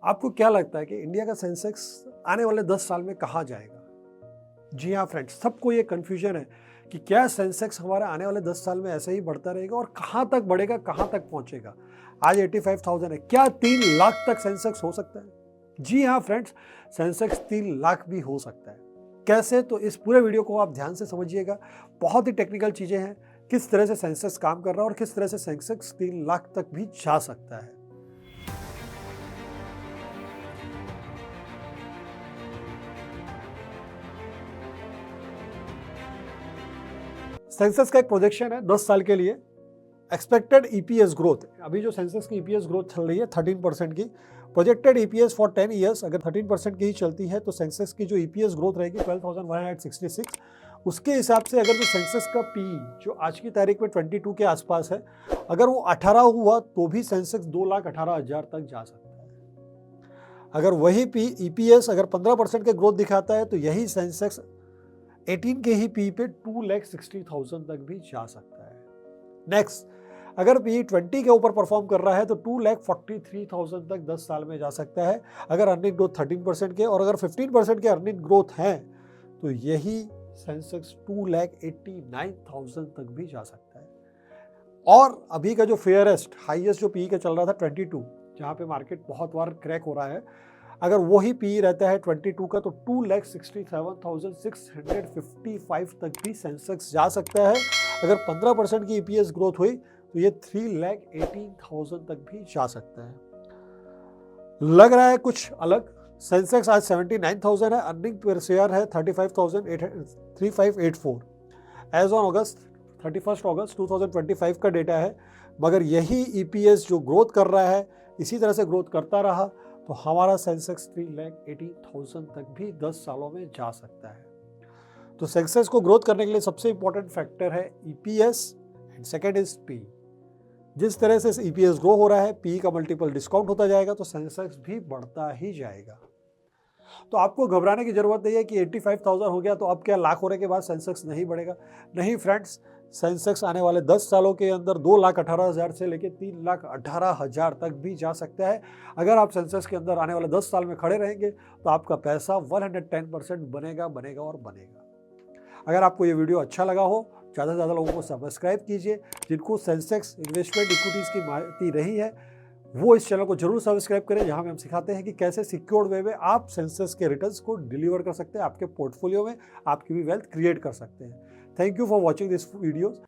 आपको क्या लगता है कि इंडिया का सेंसेक्स आने वाले 10 साल में कहाँ जाएगा? जी हाँ फ्रेंड्स, सबको ये कन्फ्यूजन है कि क्या सेंसेक्स हमारा आने वाले 10 साल में ऐसे ही बढ़ता रहेगा और कहाँ तक बढ़ेगा, कहाँ तक पहुँचेगा। आज 85,000 है, क्या 3 लाख तक सेंसेक्स हो सकता है? जी हाँ फ्रेंड्स, सेंसेक्स 3 लाख भी हो सकता है। कैसे? तो इस पूरे वीडियो को आप ध्यान से समझिएगा। बहुत ही टेक्निकल चीज़ें हैं, किस तरह से सेंसेक्स काम कर रहा है और किस तरह से सेंसेक्स 3 लाख तक भी जा सकता है। सेंसेक्स का एक प्रोजेक्शन है 10 साल के लिए। एक्सपेक्टेड ईपीएस ग्रोथ, अभी जो सेंसेक्स की ईपीएस ग्रोथ चल रही है 13% की। प्रोजेक्टेड ईपीएस फॉर 10 ईयर्स अगर 13% की ही चलती है तो सेंसेक्स की जो ईपीएस ग्रोथ रहेगी 12,166। उसके हिसाब से अगर जो सेंसेक्स का पी जो आज की तारीख में 22 के आसपास है, अगर वो 18 हुआ तो भी सेंसेक्स 2,18,000 तक जा सकता है। अगर वही पी ईपीएस अगर 15% के ग्रोथ दिखाता है तो यही सेंसेक्स 18 के ही पी पे 2,60,000 तक भी जा सकता है। नेक्स्ट, अगर पी 20 के ऊपर परफॉर्म कर रहा है तो 2,43,000 तक 10 साल में जा सकता है अगर अर्निंग ग्रोथ 13% के, और अगर 15% के अर्निंग ग्रोथ हैं तो यही सेंसेक्स 2,89,000 तक भी जा सकता है। और अभी का जो फेयरेस्ट हाईएस्ट जो पी का चल रहा था 22, जहाँ पे मार्केट बहुत बार क्रैक हो रहा है, अगर वही पी रहता है 22 का तो 2,67,655 तक भी सेंसेक्स जा सकता है। अगर 15% की ईपीएस ग्रोथ हुई तो ये 3,18,000 तक भी जा सकता है। लग रहा है कुछ अलग। सेंसेक्स आज 79,000 है, अर्निंग पर शेयर है 35,3584 एज ऑन अगस्त 31 अगस्त 2025 का डेटा है। मगर यही ईपीएस जो ग्रोथ कर रहा है, इसी तरह से ग्रोथ करता रहा तो हमारा सेंसेक्स 3,80,000 तक भी 10 सालों में जा सकता है। तो सेंसेक्स को ग्रोथ करने के लिए सबसे इंपॉर्टेंट फैक्टर है EPS and second is P. जिस तरह से ईपीएस ग्रो हो रहा है, पी का मल्टीपल डिस्काउंट होता जाएगा तो सेंसेक्स भी बढ़ता ही जाएगा। तो आपको घबराने की जरूरत नहीं है कि 85,000 हो गया तो अब क्या लाख होने के बाद सेंसेक्स नहीं बढ़ेगा। नहीं फ्रेंड्स, सेंसेक्स आने वाले 10 सालों के अंदर 2,18,000 से लेकर 3,18,000 तक भी जा सकता है। अगर आप सेंसेक्स के अंदर आने वाले 10 साल में खड़े रहेंगे तो आपका पैसा 110% बनेगा बनेगा और बनेगा। अगर आपको ये वीडियो अच्छा लगा हो, ज़्यादा से ज़्यादा लोगों को सब्सक्राइब कीजिए। जिनको सेंसेक्स इन्वेस्टमेंट इक्विटीज़ की माहिती नहीं है वो इस चैनल को जरूर सब्सक्राइब करें, जहां में हम सिखाते हैं कि कैसे सिक्योर्ड वे में आप सेंसेक्स के रिटर्न्स को डिलीवर कर सकते हैं, आपके पोर्टफोलियो में आपकी भी वेल्थ क्रिएट कर सकते हैं। Thank you for watching this videos.